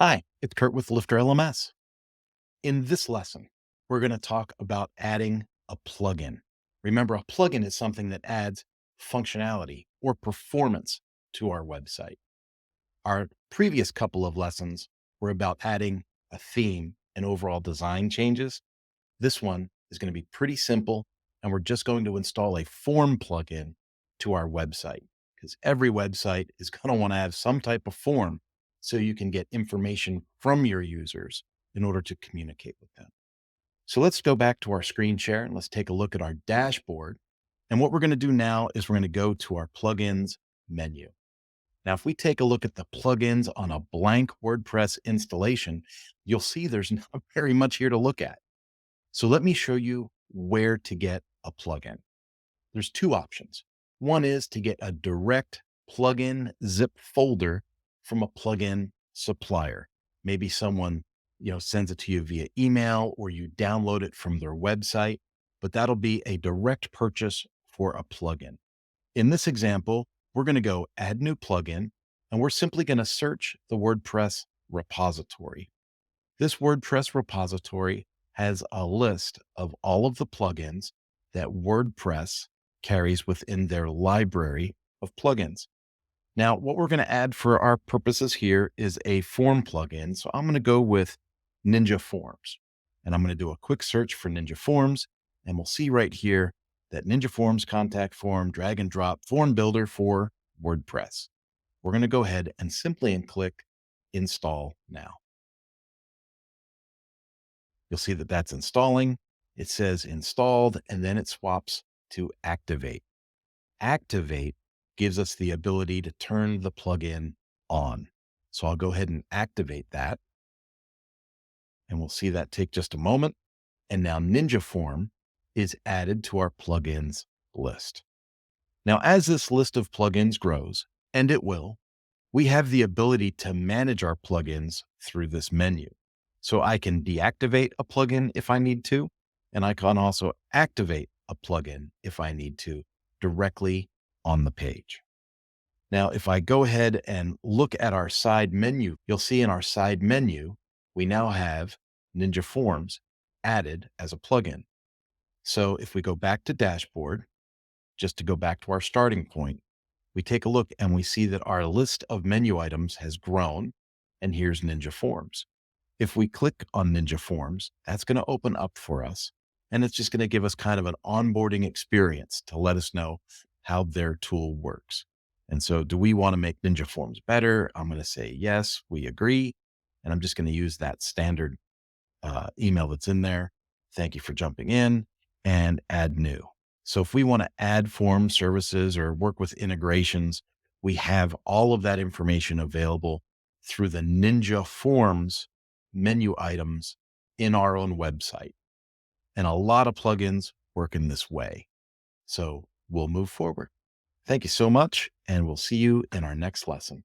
Hi, it's Kurt with LifterLMS. In this lesson, we're going to talk about adding a plugin. Remember, a plugin is something that adds functionality or performance to our website. Our previous couple of lessons were about adding a theme and overall design changes. This one is going to be pretty simple, and we're just going to install a form plugin to our website because every website is going to want to have some type of form so you can get information from your users in order to communicate with them. So let's go back to our screen share and let's take a look at our dashboard. And what we're going to do now is we're going to go to our plugins menu. Now, if we take a look at the plugins on a blank WordPress installation, you'll see there's not very much here to look at. So let me show you where to get a plugin. There's two options. One is to get a direct plugin zip folder from a plugin supplier. Maybe someone, sends it to you via email or you download it from their website, but that'll be a direct purchase for a plugin. In this example, we're going to go add new plugin and we're simply going to search the WordPress repository. This WordPress repository has a list of all of the plugins that WordPress carries within their library of plugins. Now, what we're going to add for our purposes here is a form plugin. So I'm going to go with Ninja Forms, and I'm going to do a quick search for Ninja Forms, and we'll see right here that Ninja Forms contact form, drag and drop form builder for WordPress. We're going to go ahead and simply click install now. You'll see that that's installing. It says installed, and then it swaps to activate. Activate gives us the ability to turn the plugin on. So I'll go ahead and activate that. And we'll see that take just a moment. And now Ninja Form is added to our plugins list. Now, as this list of plugins grows, and it will, we have the ability to manage our plugins through this menu. So I can deactivate a plugin if I need to, and I can also activate a plugin if I need to directly on the page. Now, if I go ahead and look at our side menu, you'll see in our side menu, we now have Ninja Forms added as a plugin. So if we go back to dashboard, just to go back to our starting point, we take a look and we see that our list of menu items has grown, and here's Ninja Forms. If we click on Ninja Forms, that's going to open up for us, and it's just going to give us kind of an onboarding experience to let us know how their tool works. And so do we want to make Ninja Forms better? I'm going to say, yes, we agree. And I'm just going to use that standard email that's in there. Thank you for jumping in, and add new. So if we want to add form services or work with integrations, we have all of that information available through the Ninja Forms menu items in our own website. And a lot of plugins work in this way. So we'll move forward. Thank you so much, and we'll see you in our next lesson.